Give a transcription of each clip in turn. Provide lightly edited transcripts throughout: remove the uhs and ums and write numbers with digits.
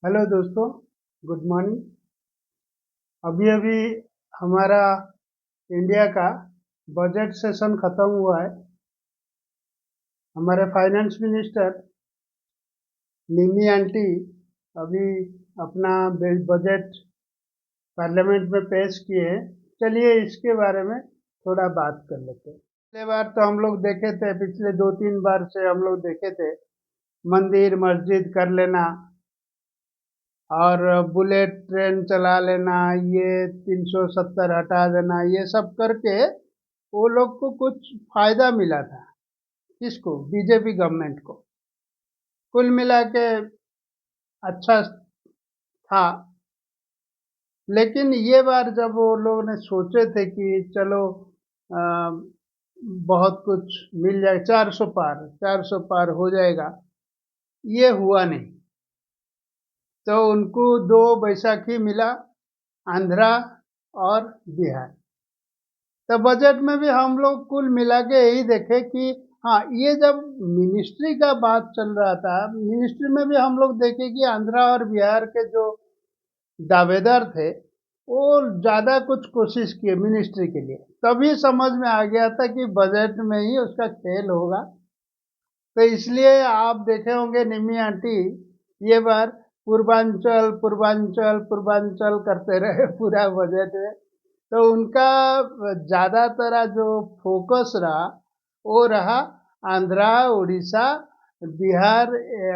Hello दोस्तों, good morning. अभी अभी हमारा इंडिया का बजट सेशन खत्म हुआ है। हमारे फाइनेंस मिनिस्टर निमी आंटी अभी अपना बजट पार्लियामेंट में पेश किए हैं। चलिए इसके बारे में थोड़ा बात कर लेते हैं। पिछले बार तो हम लोग देखे थे, पिछले 2-3 बार से हम लोग देखे थे मंदिर मस्जिद कर लेना और बुलेट ट्रेन चला लेना, ये 370 हटा देना, ये सब करके वो लोग को कुछ फायदा मिला था। किसको? बीजेपी गवर्नमेंट को। कुल मिला के अच्छा था। लेकिन ये बार जब वो लोग ने सोचे थे कि चलो अ, बहुत कुछ मिल जाए, 400 पार हो जाएगा, ये हुआ नहीं। तो उनको दो बैसाखी मिला, आंध्रा और बिहार। तो बजट में भी हम लोग कुल मिला के यही देखे कि हाँ, ये जब मिनिस्ट्री का बात चल रहा था, मिनिस्ट्री में भी हम लोग देखे कि आंध्रा और बिहार के जो दावेदार थे वो ज़्यादा कुछ कोशिश किए मिनिस्ट्री के लिए। तभी समझ में आ गया था कि बजट में ही उसका खेल होगा। तो इसलिए आप देखे होंगे निम्मी आंटी ये बार पूर्वांचल पूर्वांचल पूर्वांचल करते रहे पूरा बजट में। तो उनका ज़्यादातर जो फोकस रहा वो रहा आंध्रा, उड़ीसा, बिहार,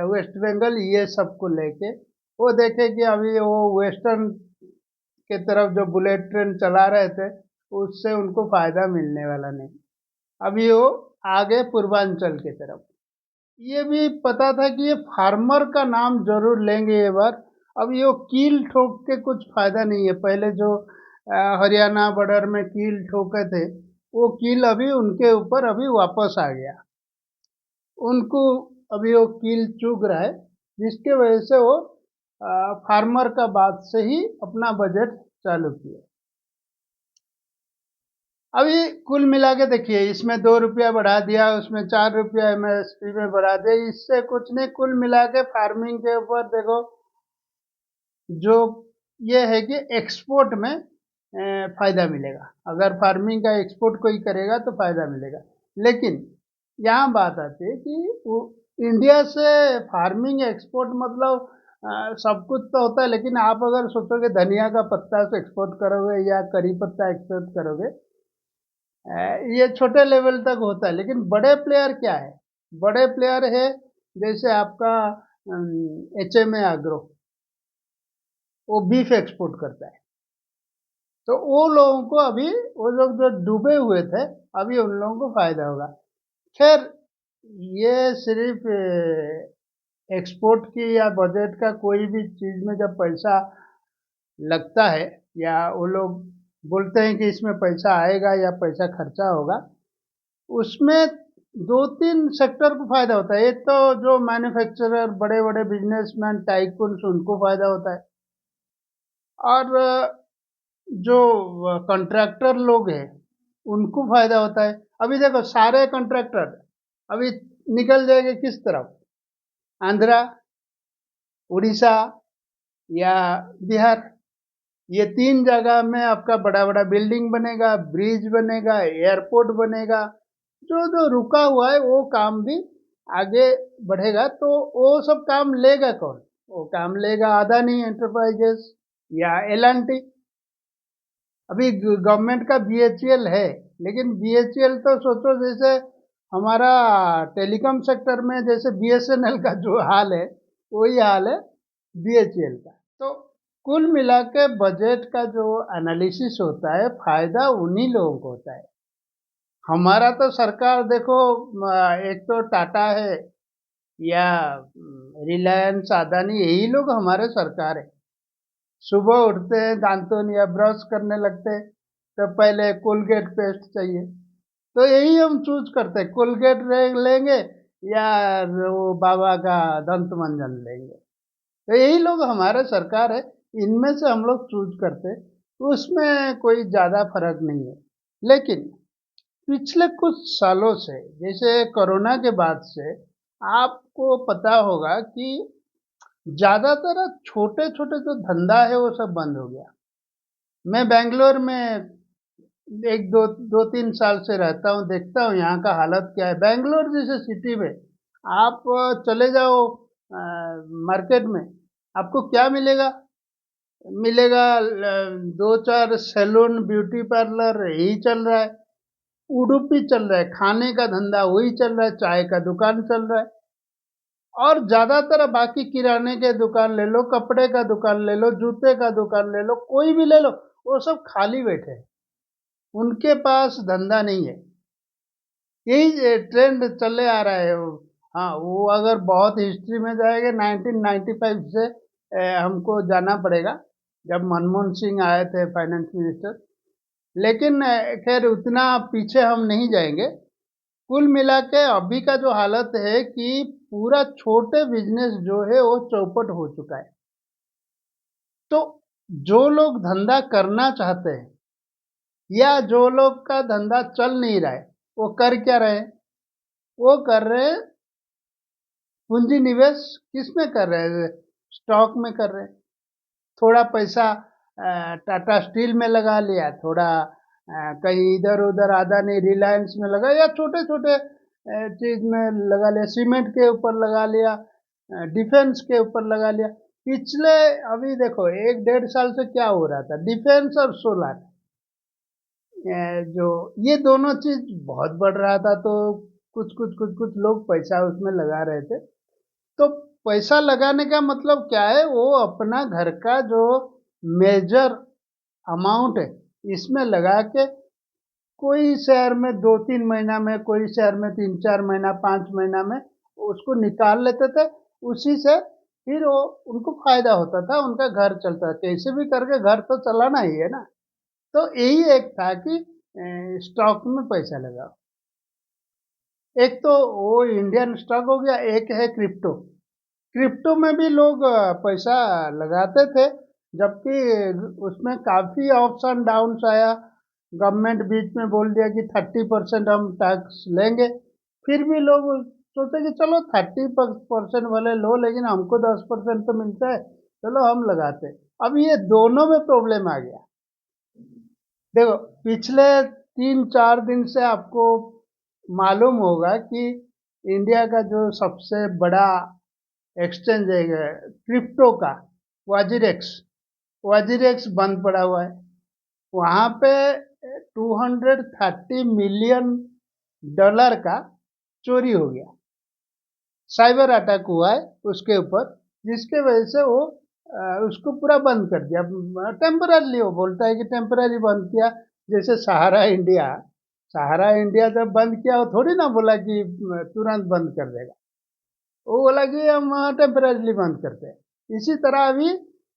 वेस्ट बंगाल, ये सब को लेके। वो देखे कि अभी वो वेस्टर्न के तरफ जो बुलेट ट्रेन चला रहे थे उससे उनको फायदा मिलने वाला नहीं। अभी वो आगे पूर्वांचल की तरफ। ये भी पता था कि ये फार्मर का नाम जरूर लेंगे ये बार। अब ये कील ठोक के कुछ फायदा नहीं है। पहले जो हरियाणा बॉर्डर में कील ठोके थे, वो कील अभी उनके ऊपर अभी वापस आ गया। उनको अभी वो कील चुग रहा है, जिसके वजह से वो फार्मर का बात से ही अपना बजट चालू किया। अभी कुल मिला के देखिए, इसमें 2 रुपया बढ़ा दिया, उसमें 4 रुपया एमएसपी में बढ़ा दिया, इससे कुछ नहीं। कुल मिला के फार्मिंग के ऊपर देखो, जो ये है कि एक्सपोर्ट में फायदा मिलेगा। अगर फार्मिंग का एक्सपोर्ट कोई करेगा तो फायदा मिलेगा। लेकिन यहाँ बात आती है कि इंडिया से फार्मिंग एक्सपोर्ट मतलब सब कुछ तो होता है, लेकिन आप अगर सोचोगे धनिया का पत्ता से एक्सपोर्ट करोगे या करी पत्ता एक्सपोर्ट करोगे, ये छोटे लेवल तक होता है। लेकिन बड़े प्लेयर क्या है? बड़े प्लेयर है जैसे आपका एचएमए एग्रो, वो बीफ एक्सपोर्ट करता है। तो वो लोगों को अभी, वो लोग जो डूबे हुए थे, अभी उन लोगों को फायदा होगा। खैर, ये सिर्फ एक्सपोर्ट की या बजट का कोई भी चीज में जब पैसा लगता है या वो लोग बोलते हैं कि इसमें पैसा आएगा या पैसा खर्चा होगा, उसमें 2-3 सेक्टर को फायदा होता है। एक तो जो मैन्युफैक्चरर, बड़े बड़े बिजनेसमैन, टाइकून्स, उनको फायदा होता है। और जो कॉन्ट्रैक्टर लोग हैं उनको फायदा होता है। अभी देखो सारे कॉन्ट्रैक्टर अभी निकल जाएंगे किस तरफ? आंध्रा, उड़ीसा या बिहार। ये 3 जगह में आपका बड़ा बड़ा बिल्डिंग बनेगा, ब्रिज बनेगा, एयरपोर्ट बनेगा। जो जो रुका हुआ है वो काम भी आगे बढ़ेगा। तो वो सब काम लेगा कौन? वो काम लेगा अदानी एंटरप्राइजेस या एल&टी। अभी गवर्नमेंट का बीएचईएल है, लेकिन बीएचईएल तो सोचो जैसे हमारा टेलीकॉम सेक्टर में जैसे बीएसएनएल का जो हाल है, वही हाल है बीएचईएल का। तो कुल मिला के बजट का जो एनालिसिस होता है, फायदा उन्हीं लोगों को होता है। हमारा तो सरकार देखो, एक तो टाटा है या रिलायंस, अदानी, यही लोग हमारे सरकार है। सुबह उठते हैं, दांतों या ब्रश करने लगते हैं तो पहले कोलगेट पेस्ट चाहिए। तो यही हम चूज करते हैं, कोलगेट लेंगे या वो बाबा का दंत मंजन लेंगे। तो यही लोग हमारे सरकार है, इनमें से हम लोग चूज करते हैं। तो उसमें कोई ज़्यादा फर्क नहीं है। लेकिन पिछले कुछ सालों से, जैसे कोरोना के बाद से, आपको पता होगा कि ज़्यादातर छोटे छोटे जो धंधा है वो सब बंद हो गया। मैं बेंगलोर में एक दो दो तीन साल से रहता हूँ, देखता हूँ यहाँ का हालत क्या है। बेंगलोर जैसे सिटी में आप चले जाओ मार्केट में, आपको क्या मिलेगा? मिलेगा दो चार सैलून ब्यूटी पार्लर यही चल रहा है, उडुपी चल रहा है, खाने का धंधा वही चल रहा है, चाय का दुकान चल रहा है। और ज्यादातर बाकी किराने के दुकान ले लो, कपड़े का दुकान ले लो, जूते का दुकान ले लो, कोई भी ले लो, वो सब खाली बैठे हैं, उनके पास धंधा नहीं है। यही ट्रेंड चले आ रहा है। हाँ, वो अगर बहुत हिस्ट्री में जाएंगे 1995 से हमको जाना पड़ेगा, जब मनमोहन सिंह आए थे फाइनेंस मिनिस्टर। लेकिन खैर उतना पीछे हम नहीं जाएंगे। कुल मिला के अभी का जो हालत है कि पूरा छोटे बिजनेस जो है वो चौपट हो चुका है। तो जो लोग धंधा करना चाहते हैं या जो लोग का धंधा चल नहीं रहा है, वो कर क्या रहे हैं? वो कर रहे हैं पूंजी निवेश। किसमें कर रहे हैं? स्टॉक में कर रहे हैं। थोड़ा पैसा टाटा स्टील में लगा लिया, थोड़ा कहीं इधर उधर अदानी रिलायंस में लगा, या छोटे छोटे चीज में लगा लिया, सीमेंट के ऊपर लगा लिया, डिफेंस के ऊपर लगा लिया। पिछले अभी देखो एक डेढ़ साल से क्या हो रहा था, डिफेंस और सोलर, जो ये दोनों चीज बहुत बढ़ रहा था, तो कुछ लोग पैसा उसमें लगा रहे थे। तो पैसा लगाने का मतलब क्या है? वो अपना घर का जो मेजर अमाउंट है इसमें लगा के, कोई शहर में 2-3 महीना में, कोई शहर में 3-4 महीना, 5 महीना में उसको निकाल लेते थे। उसी से फिर वो उनको फायदा होता था, उनका घर चलता था। कैसे भी करके घर तो चलाना ही है ना। तो यही एक था कि स्टॉक में पैसा लगाओ। एक तो वो इंडियन स्टॉक हो गया, एक है क्रिप्टो। क्रिप्टो में भी लोग पैसा लगाते थे, जबकि उसमें काफी अप्स एंड डाउन्स आया। गवर्नमेंट बीच में बोल दिया कि 30% हम टैक्स लेंगे। फिर भी लोग सोचे कि चलो 30% वाले लो, लेकिन हमको 10% तो मिलता है, चलो हम लगाते। अब ये दोनों में प्रॉब्लम आ गया। देखो पिछले 3-4 दिन से आपको मालूम होगा कि इंडिया का जो सबसे बड़ा एक्सचेंज है क्रिप्टो का, वाजिरेक्स, वाजिरेक्स बंद पड़ा हुआ है। वहां पे 230 मिलियन डॉलर का चोरी हो गया, साइबर अटैक हुआ है उसके ऊपर, जिसके वजह से वो उसको पूरा बंद कर दिया। टेम्पररी वो बोलता है कि टेम्पररी बंद किया। जैसे सहारा इंडिया, सहारा इंडिया जब बंद किया, वो थोड़ी ना बोला कि तुरंत बंद कर देगा, वो बोला कि हम टेम्पररी बंद करते हैं। इसी तरह अभी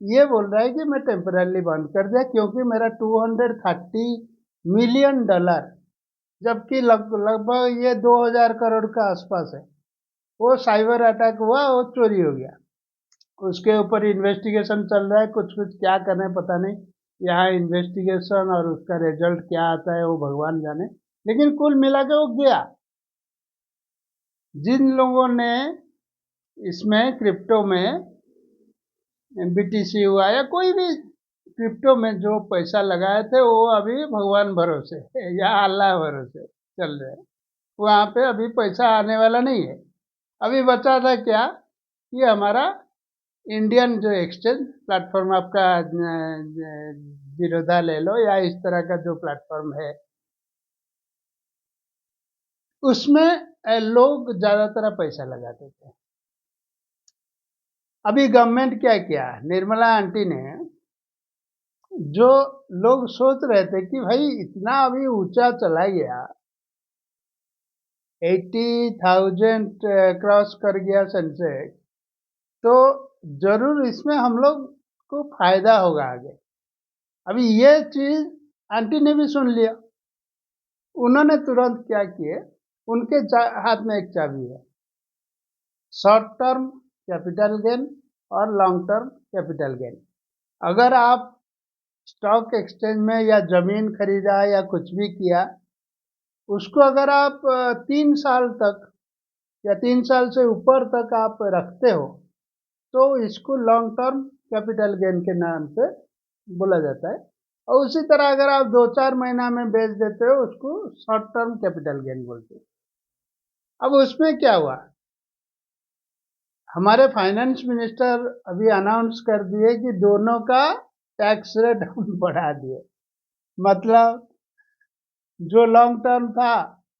ये बोल रहा है कि मैं टेम्पररी बंद कर दिया, क्योंकि मेरा 230 मिलियन डॉलर, जबकि लगभग ये 2000 करोड़ का आसपास है, वो साइबर अटैक हुआ, वो चोरी हो गया। उसके ऊपर इन्वेस्टिगेशन चल रहा है, कुछ कुछ क्या करना है पता नहीं। यहाँ इन्वेस्टिगेशन और उसका रिजल्ट क्या आता है वो भगवान जाने। लेकिन कुल मिला के वो गया। जिन लोगों ने इसमें क्रिप्टो में बीटीसी हुआ या कोई भी क्रिप्टो में जो पैसा लगाए थे, वो अभी भगवान भरोसे या अल्लाह भरोसे चल रहे हैं। वहां पे अभी पैसा आने वाला नहीं है। अभी बचा था क्या कि हमारा इंडियन जो एक्सचेंज प्लेटफॉर्म आपका जीरोधा ले लो या इस तरह का जो प्लेटफॉर्म है, उसमें लोग ज्यादातर पैसा लगाते थे। अभी गवर्नमेंट क्या किया, निर्मला आंटी ने, जो लोग सोच रहे थे कि भाई इतना अभी ऊंचा चला गया, 80,000 क्रॉस कर गया सेंसेक्स, तो जरूर इसमें हम लोग को फायदा होगा आगे। अभी ये चीज आंटी ने भी सुन लिया। उन्होंने तुरंत क्या किए, उनके हाथ में एक चाबी है, शॉर्ट टर्म कैपिटल गेन और लॉन्ग टर्म कैपिटल गेन। अगर आप स्टॉक एक्सचेंज में या जमीन खरीदा या कुछ भी किया, उसको अगर आप 3 साल तक या 3 साल से ऊपर तक आप रखते हो, तो इसको लॉन्ग टर्म कैपिटल गेन के नाम से बोला जाता है। और उसी तरह अगर आप 2-4 महीना में बेच देते हो उसको शॉर्ट टर्म कैपिटल गेन बोलते हैं। अब उसमें क्या हुआ, हमारे फाइनेंस मिनिस्टर अभी अनाउंस कर दिए कि दोनों का टैक्स रेट हम बढ़ा दिए। मतलब जो लॉन्ग टर्म था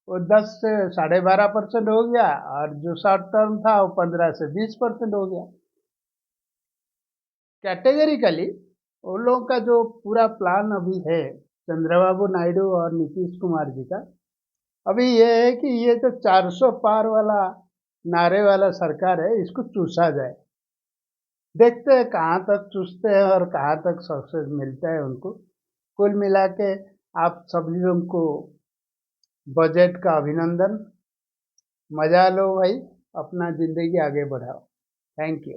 वो 10 से 12.5% हो गया, और जो शॉर्ट टर्म था वो 15 से 20% हो गया। कैटेगरिकली उन लोगों का जो पूरा प्लान अभी है, चंद्रबाबू नायडू और नीतीश कुमार जी का, अभी ये है कि ये जो 400 पार वाला नारे वाला सरकार है इसको चूसा जाए। देखते हैं कहाँ तक चूसते हैं और कहाँ तक सक्सेस मिलता है उनको। कुल मिला के आप सभी लोगों को बजट का अभिनंदन। मजा लो भाई, अपना जिंदगी आगे बढ़ाओ। Thank you.